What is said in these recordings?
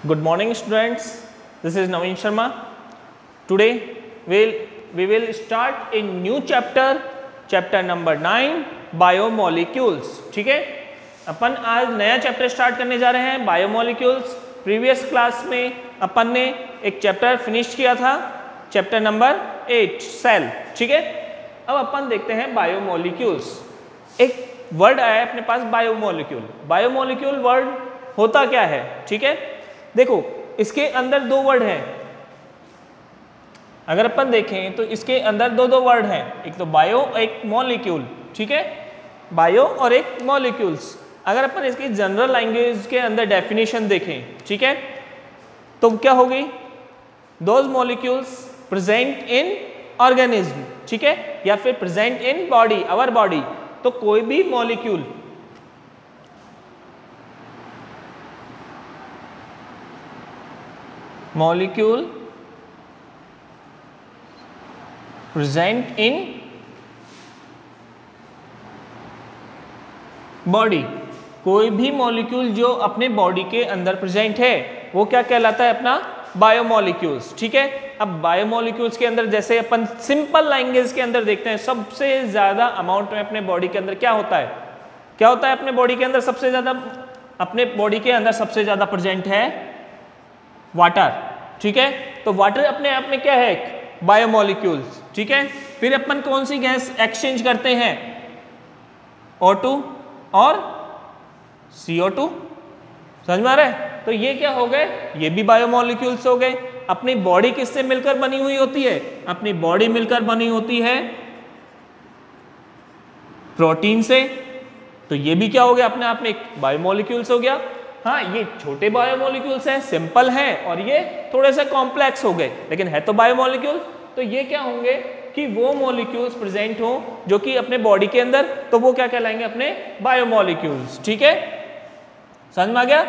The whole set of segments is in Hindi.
Good morning students, this is Naveen Sharma. Today we will start a new chapter number 9 biomolecules. ठीक है, अपन आज नया चैप्टर स्टार्ट करने जा रहे हैं बायोमोलिक्यूल्स. प्रीवियस क्लास में अपन ने एक चैप्टर फिनिश किया था, चैप्टर नंबर 8 सेल. ठीक है, अब अपन देखते हैं बायोमोलिक्यूल्स. एक वर्ड आया अपने पास बायोमोलिक्यूल. बायोमोलिक्यूल वर्ड होता क्या है? ठीक है, देखो इसके अंदर दो वर्ड हैं. अगर अपन देखें तो इसके अंदर दो वर्ड हैं, एक तो बायो एक मॉलिक्यूल. ठीक है, बायो और एक मॉलिक्यूल्स. अगर अपन इसकी जनरल लैंग्वेज के अंदर डेफिनेशन देखें, ठीक है, तो क्या होगी? Those molecules present in organism. ठीक है, या फिर present in body, our body. तो कोई भी मॉलिक्यूल प्रेजेंट इन बॉडी, कोई भी मॉलिक्यूल जो अपने बॉडी के अंदर प्रेजेंट है वो क्या कहलाता है? अपना बायोमोलिक्यूल्स. ठीक है, अब बायोमोलिक्यूल्स के अंदर जैसे अपन सिंपल लैंग्वेज के अंदर देखते हैं, सबसे ज्यादा अमाउंट में अपने बॉडी के अंदर क्या होता है? क्या होता है अपने बॉडी के अंदर? सबसे ज्यादा अपने बॉडी के अंदर सबसे ज्यादा प्रेजेंट है वाटर. ठीक है, तो वाटर अपने आप में क्या है? बायोमोलिक्यूल्स. ठीक है, फिर अपन कौन सी गैस एक्सचेंज करते हैं? O2 और CO2. समझ में आ रहा है? तो ये क्या हो गए? ये भी बायोमोलिक्यूल्स हो गए. अपनी बॉडी किससे मिलकर बनी हुई होती है? अपनी बॉडी मिलकर बनी होती है प्रोटीन से. तो ये भी क्या हो गया? अपने आप में एक बायोमोलिक्यूल्स हो गया. हाँ, ये छोटे बायोमोलिक्यूल्स हैं, सिंपल हैं, और ये थोड़े से कॉम्प्लेक्स हो गए, लेकिन है तो बायोमोलिक्यूल. तो ये क्या होंगे कि वो मॉलिक्यूल्स प्रेजेंट हो जो कि अपने बॉडी के अंदर, तो वो क्या कहलाएंगे? अपने बायोमोलिक्यूल्स. ठीक है, समझ में आ गया?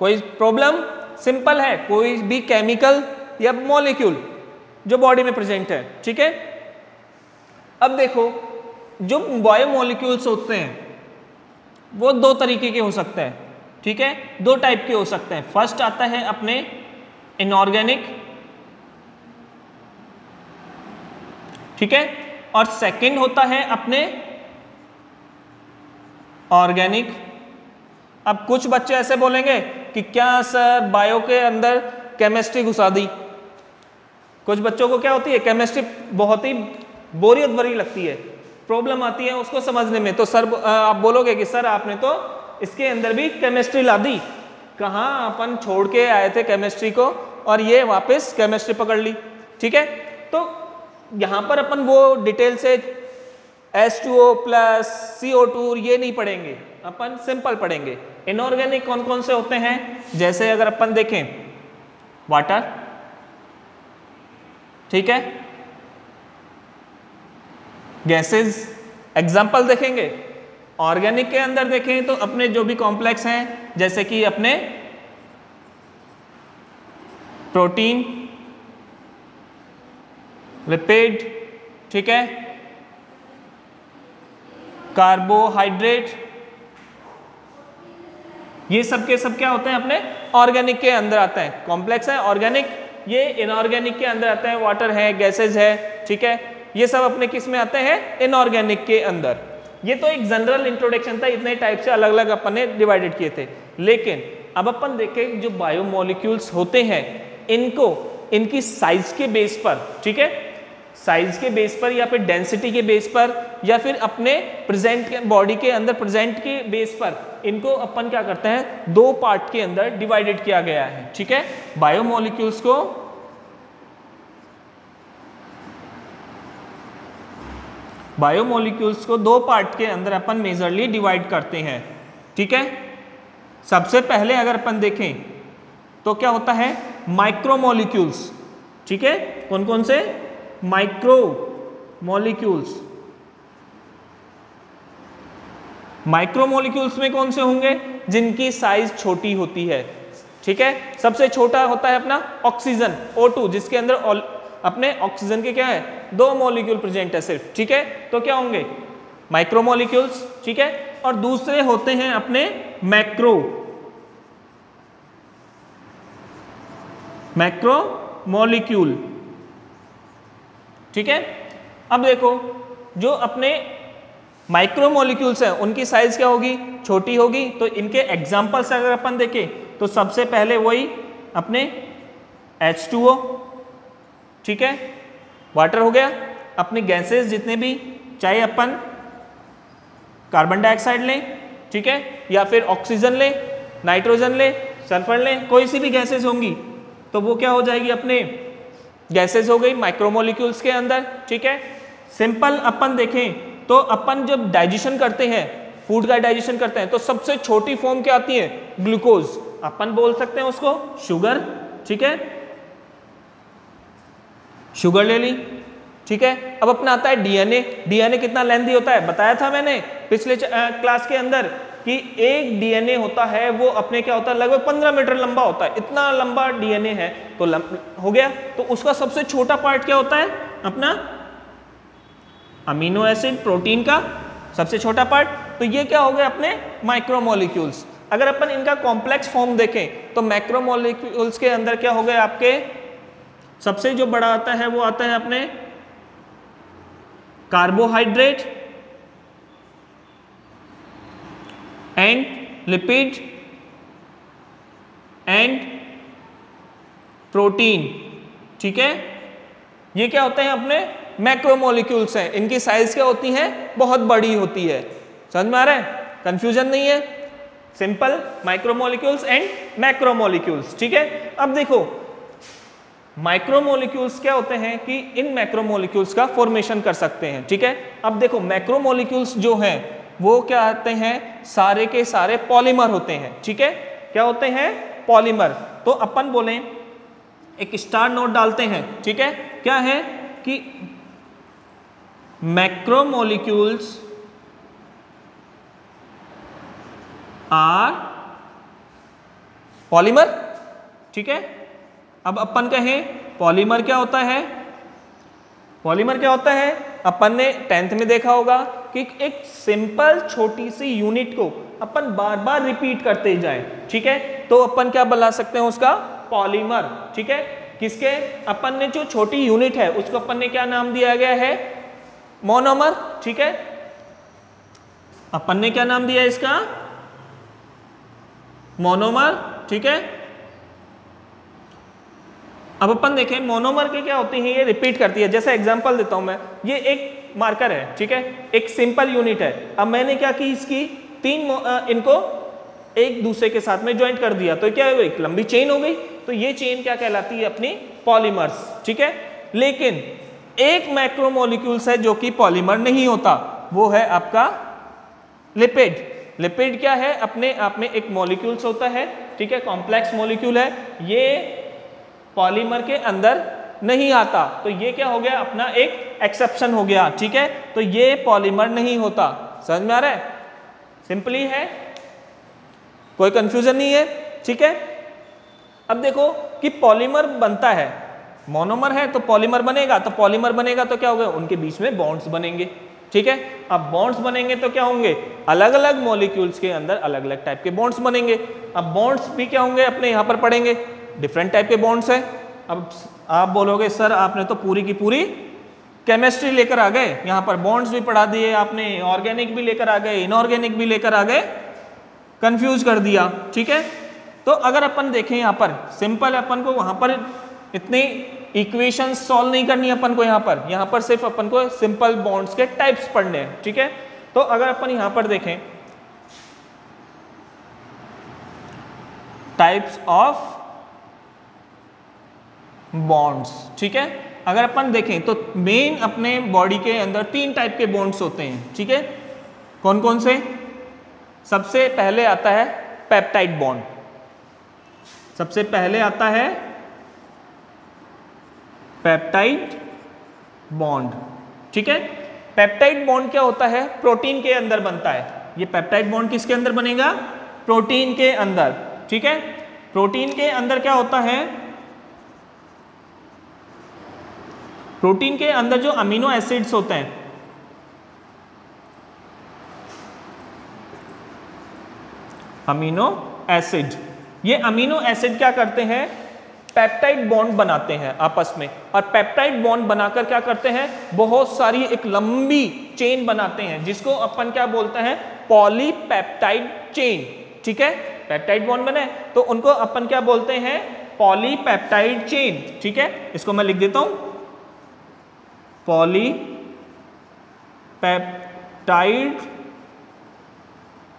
कोई प्रॉब्लम? सिंपल है, कोई भी केमिकल या मॉलिक्यूल जो बॉडी में प्रेजेंट है. ठीक है, अब देखो जो बायोमोलिक्यूल्स होते हैं वो दो तरीके के हो सकते हैं. ठीक है, दो टाइप के हो सकते हैं. फर्स्ट आता है अपने इनऑर्गेनिक. ठीक है, और सेकंड होता है अपने ऑर्गेनिक. अब कुछ बच्चे ऐसे बोलेंगे कि क्या सर बायो के अंदर केमिस्ट्री घुसा दी. कुछ बच्चों को क्या होती है? केमिस्ट्री बहुत ही बोरियत भरी लगती है, प्रॉब्लम आती है उसको समझने में. तो सर आप बोलोगे कि सर आपने तो इसके अंदर भी केमिस्ट्री ला दी. कहाँ अपन छोड़ के आए थे केमिस्ट्री को और ये वापस केमिस्ट्री पकड़ ली. ठीक है, तो यहाँ पर अपन वो डिटेल से H2O प्लस CO2 ये नहीं पढ़ेंगे, अपन सिंपल पढ़ेंगे. इनऑर्गेनिक कौन कौन से होते हैं? जैसे अगर अपन देखें वाटर. ठीक है, गैसेस. एग्जाम्पल देखेंगे. ऑर्गेनिक के अंदर देखें तो अपने जो भी कॉम्प्लेक्स हैं, जैसे कि अपने प्रोटीन, लिपिड, ठीक है, कार्बोहाइड्रेट, ये सब के सब क्या होते हैं? अपने ऑर्गेनिक के अंदर आते हैं. कॉम्प्लेक्स है ऑर्गेनिक. ये इनऑर्गेनिक के अंदर आते हैं, वाटर है, गैसेज है. ठीक है, ये सब अपने किस में आते हैं? इनऑर्गेनिक के अंदर. ये तो एक जनरल इंट्रोडक्शन था, इतने टाइप से अलग अलग अपन ने डिवाइडेड किए थे. लेकिन अब अपन देखें जो बायोमोलिक्यूल्स होते हैं इनको इनकी साइज के बेस पर, ठीक है, साइज के बेस पर या फिर डेंसिटी के बेस पर या फिर अपने प्रेजेंट के बॉडी के अंदर प्रेजेंट के बेस पर इनको अपन क्या करते हैं? दो पार्ट के अंदर डिवाइडेड किया गया है. ठीक है, बायोमोलिक्यूल्स को दो पार्ट के अंदर अपन मेजरली डिवाइड करते हैं. ठीक है, सबसे पहले अगर अपन देखें तो क्या होता है? माइक्रोमोलिक्यूल्स. ठीक है, कौन कौन से? माइक्रोमोलिक्यूल्स. माइक्रोमोलिक्यूल्स में कौन से होंगे? जिनकी साइज छोटी होती है. ठीक है, सबसे छोटा होता है अपना ऑक्सीजन O2, जिसके अंदर अपने ऑक्सीजन के क्या है? दो मॉलिक्यूल प्रेजेंट है सिर्फ. ठीक है, तो क्या होंगे? माइक्रोमोलिक्यूल्स. ठीक है, और दूसरे होते हैं अपने मैक्रो मैक्रोमोलिक्यूल। ठीक है, अब देखो जो अपने माइक्रोमोलिक्यूल्स हैं उनकी साइज क्या होगी, छोटी होगी। तो इनके एग्जाम्पल्स अगर अपन देखें तो सबसे पहले वही अपने H2O, ठीक है, वाटर हो गया। अपने गैसेस जितने भी, चाहे अपन कार्बन डाइऑक्साइड लें, ठीक है, या फिर ऑक्सीजन लें, नाइट्रोजन लें, सल्फर लें, कोई सी भी गैसेस होंगी तो वो क्या हो जाएगी, अपने गैसेस हो गई माइक्रोमोलिक्यूल्स के अंदर। ठीक है, सिंपल अपन देखें तो अपन जब डाइजेशन करते हैं, फूड का डाइजेशन करते हैं, तो सबसे छोटी फॉर्म क्या आती है, ग्लूकोज। अपन बोल सकते हैं उसको शुगर। ठीक है, शुगर ले ली। ठीक है, अब अपना आता है डीएनए। डीएनए कितना लेंथी होता है, बताया था मैंने पिछले क्लास के अंदर कि एक डीएनए होता है वो अपने क्या होता है, लगभग 15 मीटर लंबा होता है। इतना लंबा डीएनए है तो हो गया। तो उसका सबसे छोटा पार्ट क्या होता है, अपना अमीनो एसिड, प्रोटीन का सबसे छोटा पार्ट। तो ये क्या हो गया, अपने माइक्रोमोलिक्यूल्स। अगर अपन इनका कॉम्प्लेक्स फॉर्म देखें तो मैक्रोमोलिक्यूल्स के अंदर क्या हो गए, आपके सबसे जो बड़ा आता है वो आता है अपने carbohydrate and lipid and protein. ठीक है, ये क्या होते हैं, अपने मैक्रोमोलिक्यूल्स हैं। इनकी साइज क्या होती है, बहुत बड़ी होती है। समझ में आ रहा है, कंफ्यूजन नहीं है। Simple micromolecules and macromolecules. ठीक है, अब देखो माइक्रोमोलिक्यूल्स क्या होते हैं कि इन मैक्रोमोलिक्यूल्स का फॉर्मेशन कर सकते हैं। ठीक है, अब देखो मैक्रोमोलिक्यूल्स जो हैं वो क्या आते हैं, सारे के सारे पॉलीमर होते हैं। ठीक है, क्या होते हैं, पॉलीमर। तो अपन बोले एक स्टार नोट डालते हैं। ठीक है, क्या है कि मैक्रोमोलिक्यूल्स आर पॉलीमर। ठीक है, अब अपन कहें पॉलीमर क्या होता है, पॉलीमर क्या होता है, अपन ने 10th में देखा होगा कि एक सिंपल छोटी सी यूनिट को अपन बार बार रिपीट करते जाएं। ठीक है, तो अपन क्या बुला सकते हैं, उसका पॉलीमर। ठीक है, किसके, अपन ने जो छोटी यूनिट है उसको अपन ने क्या नाम दिया गया है, मोनोमर। ठीक है, अपन ने क्या नाम दिया इसका, मोनोमर। ठीक है, अब अपन देखें मोनोमर के क्या होती है, ये रिपीट करती है। जैसे एग्जांपल देता हूं मैं, ये एक मार्कर है। ठीक है, एक सिंपल यूनिट है। अब मैंने क्या की, इसकी इनको एक दूसरे के साथ में ज्वाइंट कर दिया तो क्या हो गई, एक लंबी चेन हो गई। तो ये चेन क्या कहलाती है, अपनी पॉलीमर्स। ठीक है, लेकिन एक मैक्रोमोलिक्यूल्स है जो कि पॉलीमर नहीं होता, वो है आपका लिपिड। लिपिड क्या है, अपने आप में एक मॉलिक्यूल्स होता है। ठीक है, कॉम्प्लेक्स मॉलिक्यूल है, ये पॉलीमर के अंदर नहीं आता। तो ये क्या हो गया, अपना एक एक्सेप्शन हो गया। ठीक है, तो ये पॉलीमर नहीं होता। समझ में आ रहा है, सिंपली है, कोई कंफ्यूजन नहीं है। ठीक है, अब देखो कि पॉलीमर बनता है, मोनोमर है तो पॉलीमर बनेगा। तो पॉलीमर बनेगा तो क्या होगा, उनके बीच में बॉन्ड्स बनेंगे। ठीक है, अब बॉन्ड्स बनेंगे तो क्या होंगे, अलग अलग मॉलिक्यूल्स के अंदर अलग अलग टाइप के बॉन्ड्स बनेंगे। अब बॉन्ड्स भी क्या होंगे, अपने यहाँ पर पढ़ेंगे, डिफरेंट टाइप के बॉन्ड्स हैं। अब आप बोलोगे सर आपने तो पूरी की पूरी केमिस्ट्री लेकर आ गए, यहाँ पर बॉन्ड्स भी पढ़ा दिए आपने, ऑर्गेनिक भी लेकर आ गए, इनऑर्गेनिक भी लेकर आ गए, कंफ्यूज कर दिया। ठीक है, तो अगर अपन देखें यहाँ पर सिंपल, अपन को वहाँ पर इतनी इक्वेशंस सॉल्व नहीं करनी अपन को, यहाँ पर सिर्फ अपन को सिंपल बॉन्ड्स के टाइप्स पढ़ने हैं। ठीक है, तो अगर अपन यहाँ पर देखें टाइप्स ऑफ बॉन्ड्स। ठीक है, अगर अपन देखें तो मेन अपने बॉडी के अंदर 3 टाइप के बॉन्ड्स होते हैं। ठीक है, कौन कौन से, सबसे पहले आता है पेप्टाइड बॉन्ड। सबसे पहले आता है पेप्टाइड बॉन्ड। ठीक है, पेप्टाइड बॉन्ड क्या होता है, प्रोटीन के अंदर बनता है। ये पेप्टाइड बॉन्ड किसके अंदर बनेगा, प्रोटीन के अंदर। ठीक है, प्रोटीन के अंदर क्या होता है, प्रोटीन के अंदर जो अमीनो एसिड्स होते हैं, अमीनो एसिड, ये अमीनो एसिड क्या करते हैं, पेप्टाइड बॉन्ड बनाते हैं आपस में, और पेप्टाइड बॉन्ड बनाकर क्या करते हैं, बहुत सारी एक लंबी चेन बनाते हैं जिसको अपन क्या बोलते हैं, पॉलीपेप्टाइड चेन। ठीक है, पेप्टाइड बॉन्ड बने तो उनको अपन क्या बोलते हैं, पॉलीपेप्टाइड चेन। ठीक है, इसको मैं लिख देता हूं, पॉलीपेप्टाइड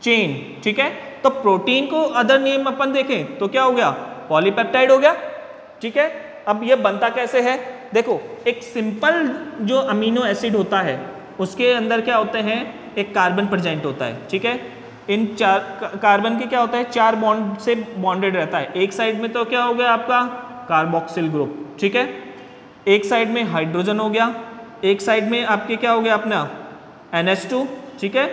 चेन। ठीक है, तो प्रोटीन को अदर नेम अपन देखें तो क्या हो गया, पॉलीपेप्टाइड हो गया। ठीक है, अब ये बनता कैसे है, देखो एक सिंपल जो अमीनो एसिड होता है उसके अंदर क्या होते हैं, एक कार्बन प्रेजेंट होता है। ठीक है, इन चार कार्बन के क्या होता है, 4 बॉन्ड से बॉन्डेड रहता है। एक साइड में तो क्या हो गया आपका कार्बोक्सिल ग्रुप। ठीक है, एक साइड में हाइड्रोजन हो गया, एक साइड में आपके क्या हो गया अपना NH2। ठीक है,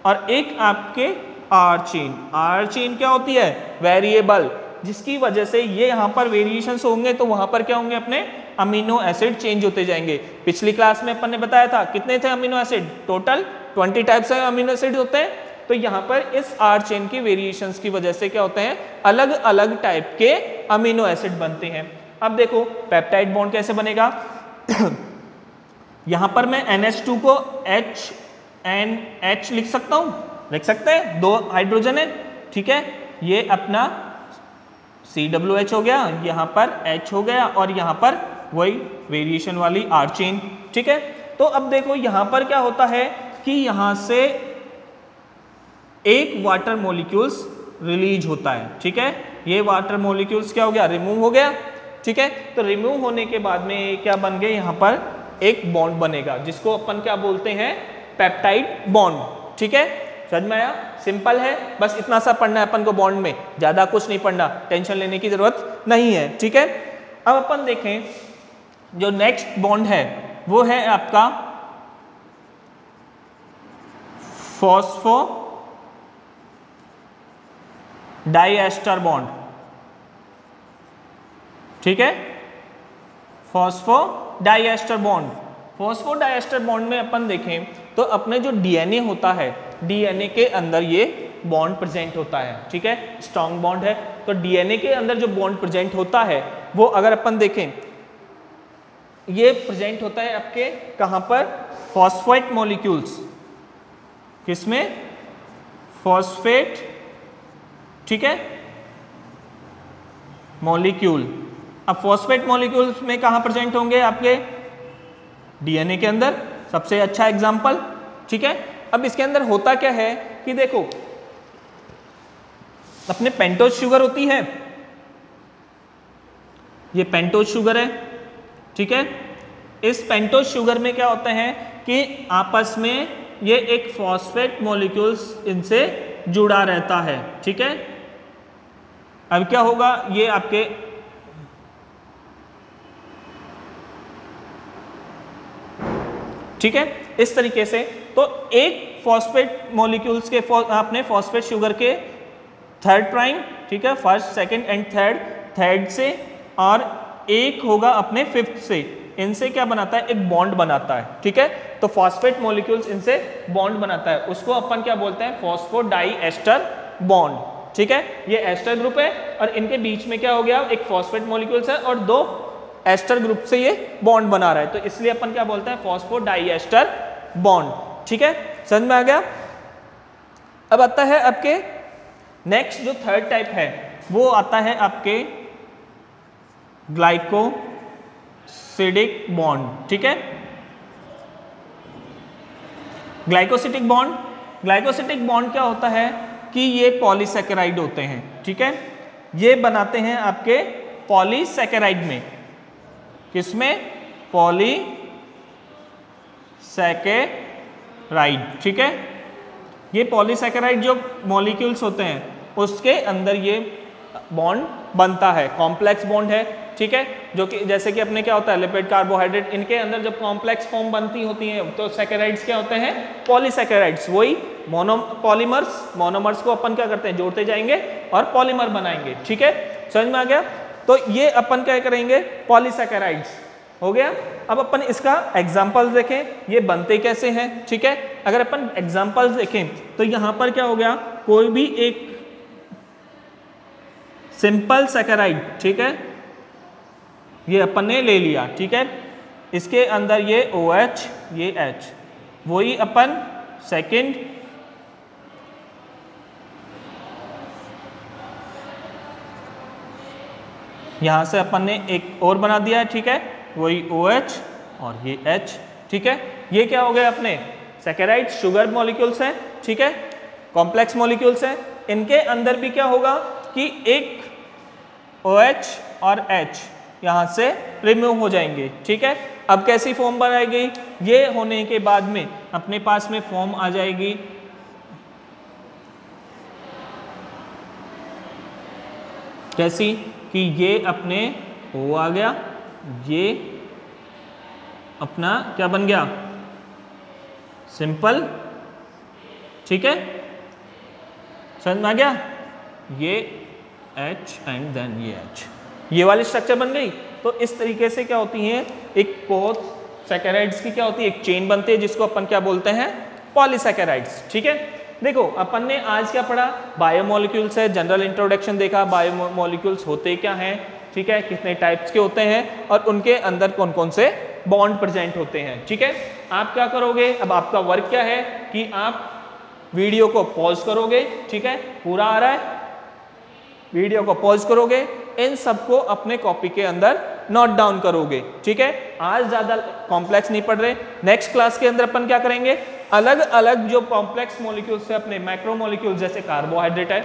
और एक आपके R चेन। R चेन क्या होती है, वेरिएबल, जिसकी वजह से ये यहाँ पर वेरिएशंस होंगे तो वहां पर क्या होंगे, अपने अमीनो एसिड चेंज होते जाएंगे। पिछली क्लास में अपन ने बताया था कितने थे अमीनो एसिड, टोटल 20 टाइप्स के अमीनो एसिड होते हैं। तो यहाँ पर इस R चेन की वेरिएशंस की वजह से क्या होते हैं, अलग अलग टाइप के अमीनो एसिड बनते हैं। अब देखो पेप्टाइड बॉन्ड कैसे बनेगा यहाँ पर मैं NH2 को HNH लिख सकता हूँ, लिख सकते हैं, 2 हाइड्रोजन है। ठीक है, ये अपना CWH हो गया, यहाँ पर H हो गया, और यहाँ पर वही वेरिएशन वाली R चेन। ठीक है, तो अब देखो यहाँ पर क्या होता है कि यहाँ से एक वाटर मॉलिक्यूल्स रिलीज होता है। ठीक है, ये वाटर मॉलिक्यूल्स क्या हो गया, रिमूव हो गया। ठीक है, तो रिमूव होने के बाद में क्या बन गए, यहाँ पर एक बॉन्ड बनेगा जिसको अपन क्या बोलते हैं, पेप्टाइड बॉन्ड। ठीक है, समझ में आया, सिंपल है, बस इतना सा पढ़ना है अपन को बॉन्ड में, ज्यादा कुछ नहीं पढ़ना, टेंशन लेने की जरूरत नहीं है। ठीक है, अब अपन देखें जो नेक्स्ट बॉन्ड है वो है आपका फॉस्फो डाइएस्टर बॉन्ड। ठीक है, phospho diester bond. Phospho diester bond में अपन देखें तो अपने जो DNA होता है, DNA के अंदर ये बॉन्ड प्रेजेंट होता है। ठीक है, स्ट्रॉन्ग बॉन्ड है, तो DNA के अंदर जो बॉन्ड प्रेजेंट होता है वो अगर अपन देखें, ये प्रेजेंट होता है आपके कहां पर, फॉस्फेट मॉलिक्यूल्स, किसमें, फॉस्फेट। ठीक है, मॉलिक्यूल। अब फॉस्फेट मॉलिक्यूल्स में कहां प्रेजेंट होंगे, आपके DNA के अंदर, सबसे अच्छा एग्जाम्पल। ठीक है, अब इसके अंदर होता क्या है कि देखो अपने पेंटोज शुगर होती है, ये पेंटोज शुगर है। ठीक है, इस पेंटोज शुगर में क्या होता है कि आपस में ये एक फॉस्फेट मॉलिक्यूल्स इनसे जुड़ा रहता है। ठीक है, अब क्या होगा, ये आपके ठीक है, इस तरीके से तो एक फॉस्फेट मॉलिक्यूल्स के आपने फॉस्फेट शुगर के 3rd प्राइम, ठीक है, 1st, 2nd एंड 3rd से, और एक होगा अपने 5th से, इनसे क्या बनाता है, एक बॉन्ड बनाता है। ठीक है, तो फॉस्फेट मॉलिक्यूल्स इनसे बॉन्ड बनाता है, उसको अपन क्या बोलते हैं, फॉस्फोडाइएस्टर बॉन्ड। ठीक है, ये एस्टर ग्रुप है और इनके बीच में क्या हो गया, एक फॉस्फेट मॉलिक्यूल्स है और 2 एस्टर ग्रुप से ये बॉन्ड बना रहा है, तो इसलिए अपन क्या बोलते हैं, फॉस्फोडाइएस्टर बॉन्ड। ठीक है, समझ में आ गया। अब आता है आपके नेक्स्ट जो 3rd टाइप है वो आता है आपके ग्लाइकोसिडिक बॉन्ड। ठीक है, ग्लाइकोसिडिक बॉन्ड, ग्लाइकोसिडिक बॉन्ड क्या होता है कि ये पॉलीसैकेराइड होते हैं। ठीक है, ये बनाते हैं आपके पॉलीसैकेराइड में, किसमें, पॉलीसैकेराइड। ठीक है, ये पॉलीसैकेराइड जो मॉलिक्यूल्स होते हैं उसके अंदर ये बॉन्ड बनता है, कॉम्प्लेक्स बॉन्ड है। ठीक है, जो कि जैसे कि अपने क्या होता है, लिपिड, कार्बोहाइड्रेट, इनके अंदर जब कॉम्प्लेक्स फॉर्म बनती होती हैं तो सैकेराइड्स क्या होते हैं, पॉलीसैकेराइड्स, वही पॉलीमर्स, मोनोमर्स को अपन क्या करते हैं, जोड़ते जाएंगे और पॉलीमर बनाएंगे। ठीक है, समझ में आ गया। तो ये अपन क्या करेंगे, पॉलीसैकेराइड्स हो गया। अब अपन इसका एग्जाम्पल्स देखें, ये बनते कैसे हैं। ठीक है, अगर अपन एग्जाम्पल्स देखें तो यहां पर क्या हो गया, कोई भी एक सिंपल सैकेराइड, ठीक है, ये अपन ने ले लिया, ठीक है। इसके अंदर ये OH, ये H, वही अपन सेकंड यहां से अपन ने एक और बना दिया है, ठीक है, वही OH और ये H, ठीक है। ये क्या हो गया अपने सैकेराइड शुगर मॉलिक्यूल्स हैं, ठीक है, कॉम्प्लेक्स मॉलिक्यूल्स हैं। इनके अंदर भी क्या होगा कि एक OH और H यहां से रिमूव हो जाएंगे, ठीक है। अब कैसी फॉर्म बनाएगी, ये होने के बाद में अपने पास में फॉर्म आ जाएगी कैसी कि ये अपने O आ गया, ये अपना क्या बन गया सिंपल, ठीक है, समझ में आ गया, ये H एंड देन ये H, ये वाली स्ट्रक्चर बन गई। तो इस तरीके से क्या होती है, एक बहुत सैकेराइड्स की क्या होती है, एक चेन बनती है जिसको अपन क्या बोलते हैं, पॉलीसैकेराइड्स, ठीक है। देखो अपन ने आज क्या पढ़ा, बायोमोलिक्यूल्स है, जनरल इंट्रोडक्शन देखा, बायोमोलिक्यूल्स होते क्या हैं, ठीक है, कितने टाइप्स के होते हैं और उनके अंदर कौन कौन से बॉन्ड प्रेजेंट होते हैं, ठीक है। आप क्या करोगे, अब आपका वर्क क्या है कि आप वीडियो को पॉज करोगे, ठीक है, पूरा आ रहा है, वीडियो को पॉज करोगे, इन सबको अपने कॉपी के अंदर नोट डाउन करोगे, ठीक है। आज ज्यादा कॉम्प्लेक्स नहीं पढ़ रहे, नेक्स्ट क्लास के अंदर अपन क्या करेंगे, अलग अलग जो कॉम्प्लेक्स मॉलिक्यूल्स है अपने मैक्रो मॉलिक्यूल्स जैसे कार्बोहाइड्रेट है,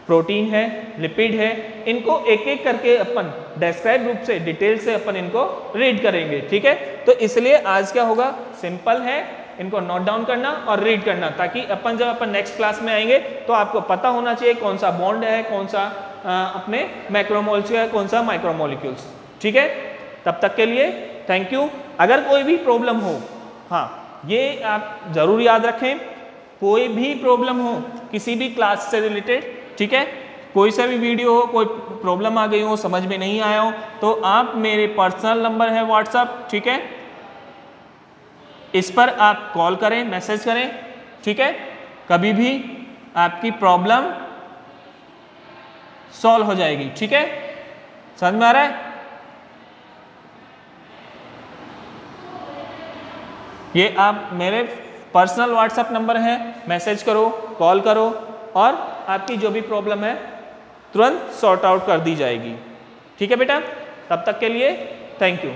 प्रोटीन है, लिपिड है, इनको एक एक करके अपन डिस्क्राइब रूप से डिटेल से अपन इनको रीड करेंगे, ठीक है। तो इसलिए आज क्या होगा, सिंपल है, इनको नोट डाउन करना और रीड करना, ताकि अपन जब अपन नेक्स्ट क्लास में आएंगे तो आपको पता होना चाहिए कौन सा बॉन्ड है, कौन सा अपने मैक्रोमोलिक्यूल है, कौन सा माइक्रोमोलिक्यूल्स, ठीक है। तब तक के लिए थैंक यू। अगर कोई भी प्रॉब्लम हो, हाँ ये आप जरूर याद रखें, कोई भी प्रॉब्लम हो किसी भी क्लास से रिलेटेड, ठीक है, कोई सा भी वीडियो हो, कोई प्रॉब्लम आ गई हो, समझ में नहीं आया हो, तो आप मेरे पर्सनल नंबर है व्हाट्सएप, ठीक है, इस पर आप कॉल करें, मैसेज करें, ठीक है, कभी भी आपकी प्रॉब्लम सॉल्व हो जाएगी, ठीक है, समझ में आ रहा है। ये आप मेरे पर्सनल व्हाट्सएप नंबर है, मैसेज करो, कॉल करो और आपकी जो भी प्रॉब्लम है तुरंत सॉर्ट आउट कर दी जाएगी, ठीक है बेटा। तब तक के लिए थैंक यू।